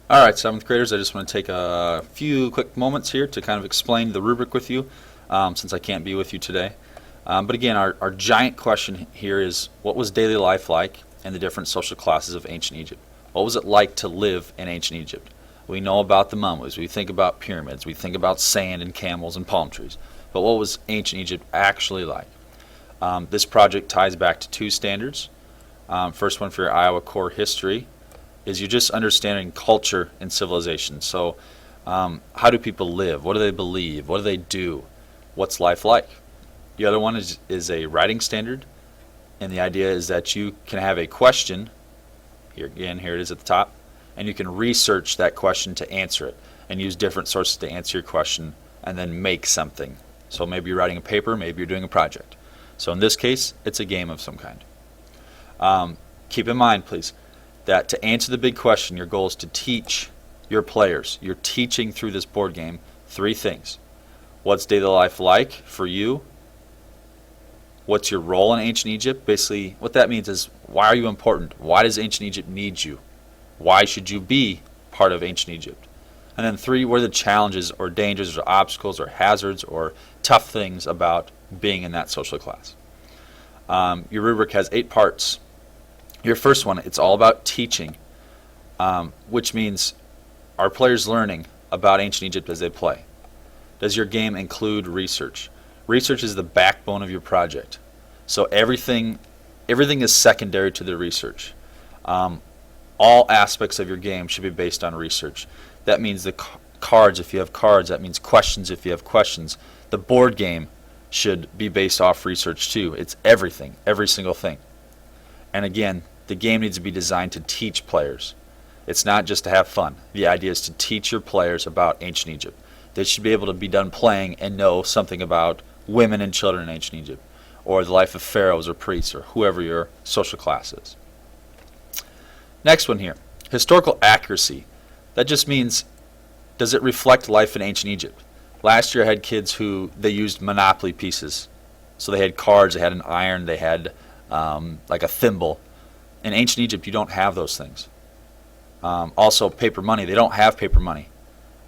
All right, seventh graders, I just want to take a few quick moments here to kind of explain the rubric with you, since I can't be with you today. But again, our giant question here is, what was daily life like in the different social classes of ancient Egypt? What was it like to live in ancient Egypt? We know about the mummies, we think about pyramids, we think about sand and camels and palm trees. But what was ancient Egypt actually like? This project ties back to two standards. First one for your Iowa core history is you're just understanding culture and civilization. So how do people live? What do they believe? What do they do? What's life like? The other one is a writing standard, and the idea is that you can have a question, here again, here it is at the top, and you can research that question to answer it and use different sources to answer your question and then make something. So maybe you're writing a paper, maybe you're doing a project. So in this case, it's a game of some kind. Keep in mind, please, that to answer the big question, your goal is to teach your players. You're teaching through this board game three things. What's daily life like for you? What's your role in ancient Egypt? Basically, what that means is, why are you important? Why does ancient Egypt need you? Why should you be part of ancient Egypt? And then three, what are the challenges or dangers or obstacles or hazards or tough things about being in that social class? Your rubric has 8 parts. Your first one, it's all about teaching, which means, are players learning about ancient Egypt as they play? Does your game include research? Research is the backbone of your project. So everything is secondary to the research. All aspects of your game should be based on research. That means the cards if you have cards. That means questions if you have questions. The board game should be based off research too. It's everything, every single thing. And again, the game needs to be designed to teach players. It's not just to have fun. The idea is to teach your players about ancient Egypt. They should be able to be done playing and know something about women and children in ancient Egypt, or the life of pharaohs or priests or whoever your social class is. Next one here, historical accuracy. That just means, does it reflect life in ancient Egypt? Last year I had kids who they used Monopoly pieces. So they had cards, they had an iron, they had like a thimble. In ancient Egypt, you don't have those things. Also, paper money. They don't have paper money.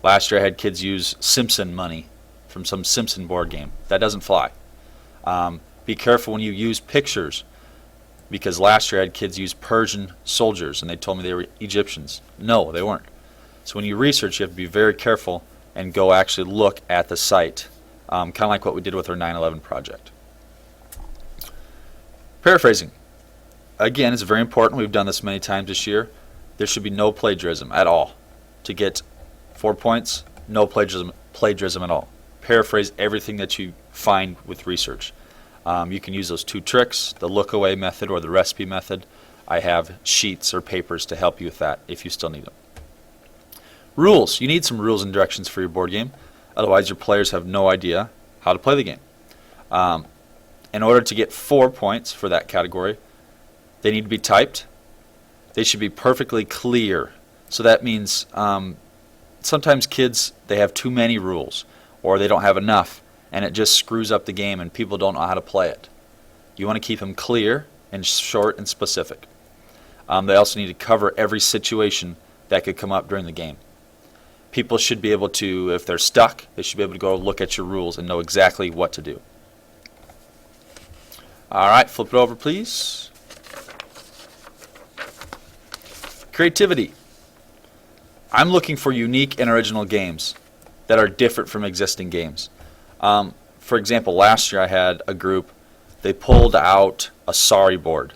Last year I had kids use Simpson money from some Simpson board game. That doesn't fly. Be careful when you use pictures, because last year I had kids use Persian soldiers and they told me they were Egyptians. No, they weren't. So when you research, you have to be very careful and go actually look at the site, kind of like what we did with our 9/11 project. Paraphrasing. Again, it's very important. We've done this many times this year. There should be no plagiarism at all. To get 4 points, no plagiarism at all. Paraphrase everything that you find with research. You can use those 2 tricks, the look-away method or the recipe method. I have sheets or papers to help you with that if you still need them. Rules. You need some rules and directions for your board game. Otherwise, your players have no idea how to play the game. In order to get 4 points for that category, they need to be typed. They should be perfectly clear. So that means sometimes kids, they have too many rules or they don't have enough, and it just screws up the game and people don't know how to play it. You want to keep them clear and short and specific. They also need to cover every situation that could come up during the game. People should be able to, if they're stuck, they should be able to go look at your rules and know exactly what to do. All right, flip it over, please. Creativity. I'm looking for unique and original games that are different from existing games. For example, last year I had a group, they pulled out a sorry board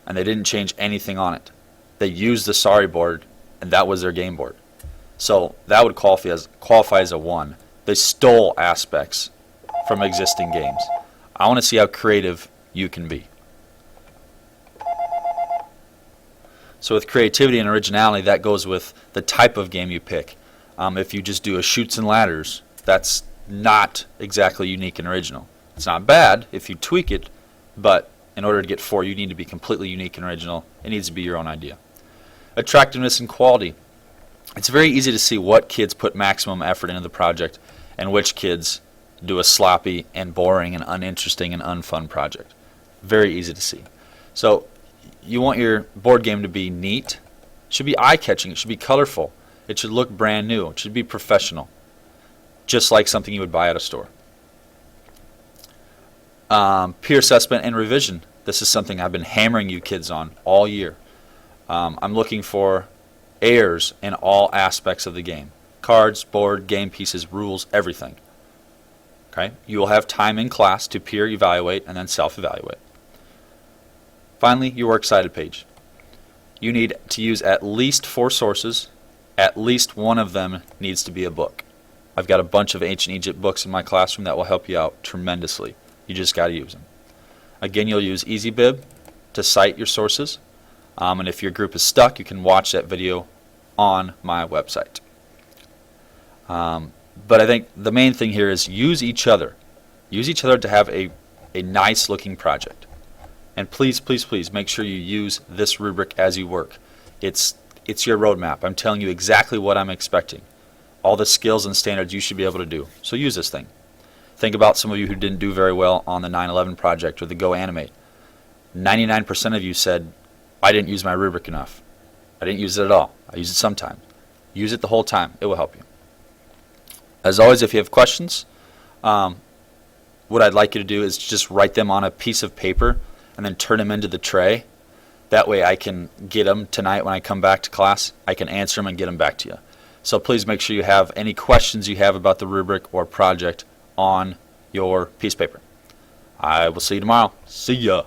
and they didn't change anything on it. They used the sorry board and that was their game board. So that would qualify as a 1. They stole aspects from existing games. I want to see how creative you can be. So with creativity and originality, that goes with the type of game you pick. If you just do a shoots and ladders, that's not exactly unique and original. It's not bad if you tweak it, but in order to get 4, you need to be completely unique and original. It needs to be your own idea. Attractiveness and quality. It's very easy to see what kids put maximum effort into the project and which kids do a sloppy and boring and uninteresting and unfun project. Very easy to see. So you want your board game to be neat. It should be eye-catching. It should be colorful. It should look brand new. It should be professional, just like something you would buy at a store. Peer assessment and revision. This is something I've been hammering you kids on all year. I'm looking for errors in all aspects of the game. Cards, board, game pieces, rules, everything. Okay? You will have time in class to peer evaluate and then self-evaluate. Finally, your works cited page. You need to use at least 4 sources. At least one of them needs to be a book. I've got a bunch of ancient Egypt books in my classroom that will help you out tremendously. You just got to use them. Again, you'll use EasyBib to cite your sources. And if your group is stuck, you can watch that video on my website. But I think the main thing here is use each other. Use each other to have a nice looking project. And please, please, please make sure you use this rubric as you work. It's your roadmap. I'm telling you exactly what I'm expecting. All the skills and standards you should be able to do. So use this thing. Think about some of you who didn't do very well on the 9/11 project or the Go Animate. 99% of you said, I didn't use my rubric enough. I didn't use it at all. I use it sometimes. Use it the whole time. It will help you. As always, if you have questions, what I'd like you to do is just write them on a piece of paper and then turn them into the tray. That way I can get them tonight when I come back to class. I can answer them and get them back to you. So please make sure you have any questions you have about the rubric or project on your piece of paper. I will see you tomorrow. See ya.